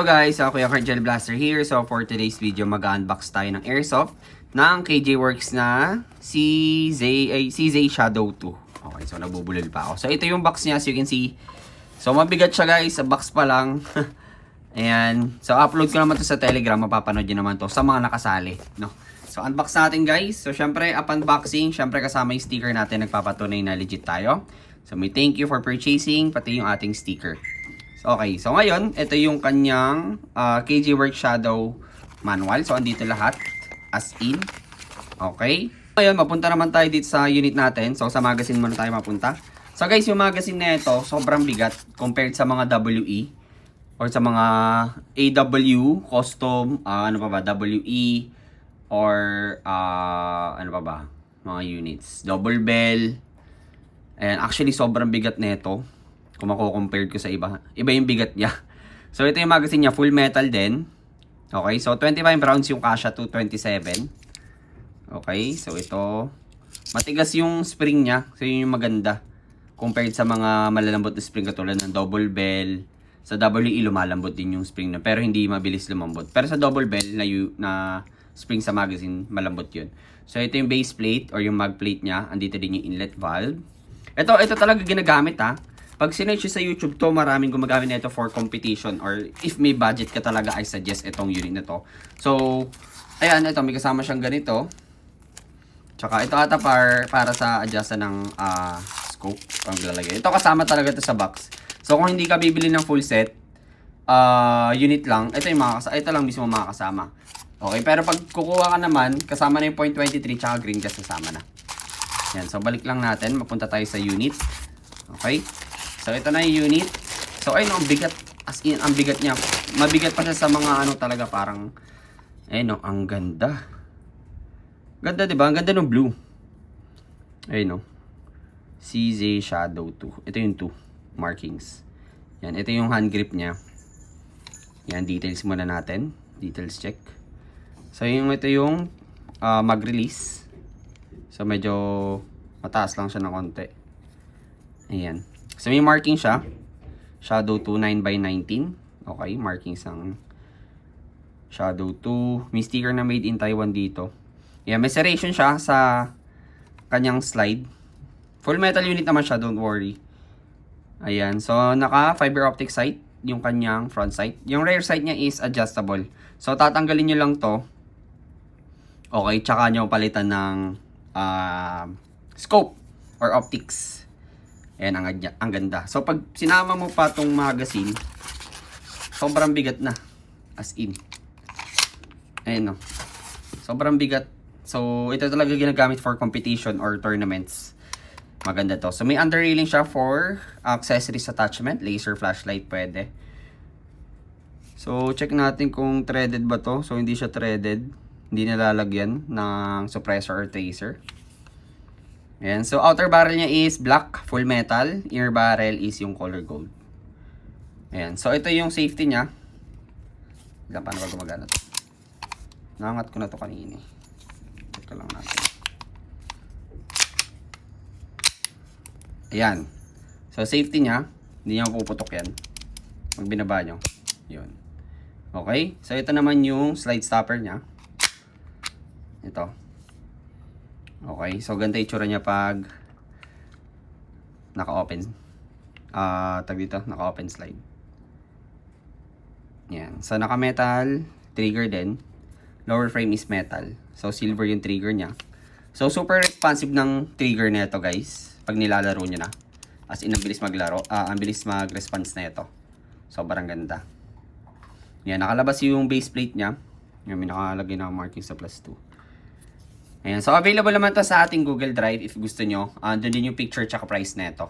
So guys, ako yung Gel Blaster here. So for today's video, mag-unbox tayo ng airsoft ng KJ Works na CZ Shadow 2. Okay, so nabubulol pa ako. So ito yung box niya, as you can see. So mabigat siya guys, sa box pa lang. Ayan. So upload ko naman to sa Telegram, mapapanood nyo naman to sa mga nakasali, no? So unbox natin guys. So syempre, upon unboxing, syempre kasama yung sticker natin, nagpapatunay na legit tayo. So may thank you for purchasing, pati yung ating sticker. So, okay, so ngayon, ito yung kanyang KJ Works Shadow manual. So andito lahat, as in. Okay. Ngayon, mapunta naman tayo dito sa unit natin. So sa magazine muna tayo mapunta. So guys, yung magazine na ito, sobrang bigat compared sa mga WE or sa mga AW, custom, ano pa ba, WE or ano pa ba, mga units. Double bell. And actually, sobrang bigat na ito. Kung mako-compare ko sa iba. Iba yung bigat niya. So, ito yung magazine niya. Full metal din. Okay. So, 25 rounds yung kasha to 27. Okay. So, ito. Matigas yung spring niya. So, yun yung maganda. Compared sa mga malalambot na spring katulad ng double bell. Sa WE, lumalambot din yung spring na. Pero hindi mabilis lumambot. Pero sa double bell na spring sa magazine, malambot yun. So, ito yung base plate or yung mag plate niya. Andito din yung inlet valve. Ito talaga ginagamit ha. Pag sinearch sa YouTube to, maraming gumagamit nito for competition or if may budget ka talaga, I suggest itong unit na to. So, ayan, ito, may kasama siyang ganito. Tsaka ito ata para sa adjustan ng scope pang lalagay. Ito kasama talaga ito sa box. So, kung hindi ka bibili ng full set, unit lang, ito lang mismo makakasama. Okay, pero pag kukuha ka naman, kasama na yung 0.23 tsaka green gas kasama na. Yan, so balik lang natin, mapunta tayo sa unit. Okay? So, ito na yung unit. So, ayun, ang bigat. As in, ang bigat niya. Mabigat pa siya sa mga ano talaga, parang, ayun, ang ganda. Ganda, diba? Ang ganda ng blue. Ayun, CZ Shadow 2. Ito yung 2 markings. Yan, ito yung hand grip niya. Yan, details muna natin. Details check. So, ito yung mag-release. So, medyo mataas lang siya ng konti. Ayan. So, may marking siya. Shadow 2 9x19. Okay, markings ng Shadow 2. May sticker na made in Taiwan dito. Ayan, may serration siya sa kanyang slide. Full metal unit naman siya, don't worry. Ayan, so naka fiber optic sight yung kanyang front sight. Yung rear sight niya is adjustable. So, tatanggalin nyo lang to. Okay, tsaka nyo palitan ng scope or optics. Ayan, ang ganda. So, pag sinama mo pa tong magazine, sobrang bigat na. As in. Ayan, no. Sobrang bigat. So, ito talaga ginagamit for competition or tournaments. Maganda to. So, may under-railing siya for accessories attachment. Laser flashlight pwede. So, check natin kung threaded ba to. So, hindi siya threaded. Hindi nalalagyan ng suppressor or tracer. Ayan. So, outer barrel niya is black, full metal. Inner barrel is yung color gold. Ayan. So, ito yung safety niya. Paano ba gumagana to? Nangat ko na to kanina. Ito lang natin. Ayan. So, safety niya. Hindi niya mapuputok yan. Pag binaba nyo. Yun. Okay. So, ito naman yung slide stopper niya. Ito. Okay, so ganda itsura niya pag naka-open. Naka-open slide. Yan. So, naka-metal trigger din. Lower frame is metal. So, silver yung trigger niya. So, super responsive ng trigger na ito, guys. Pag nilalaro nyo na. As in, ang bilis maglaro. Ang bilis mag-response na ito. Sobrang ganda. Yan, nakalabas yung base plate niya. Yan, may nakalagay na marking sa +2. Ayan. So, available naman to sa ating Google Drive if gusto nyo. Doon din yung picture tsaka price na ito.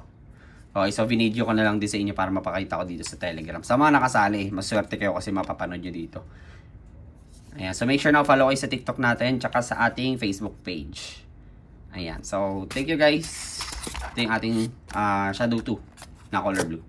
Okay, so video ko na lang din sa inyo para mapakita ko dito sa Telegram. Sa mga nakasali, maswerte kayo kasi mapapanood nyo dito. Ayan. So, make sure na follow kayo sa TikTok natin tsaka sa ating Facebook page. Ayan. So, thank you guys. Ito yung ating Shadow 2 na color blue.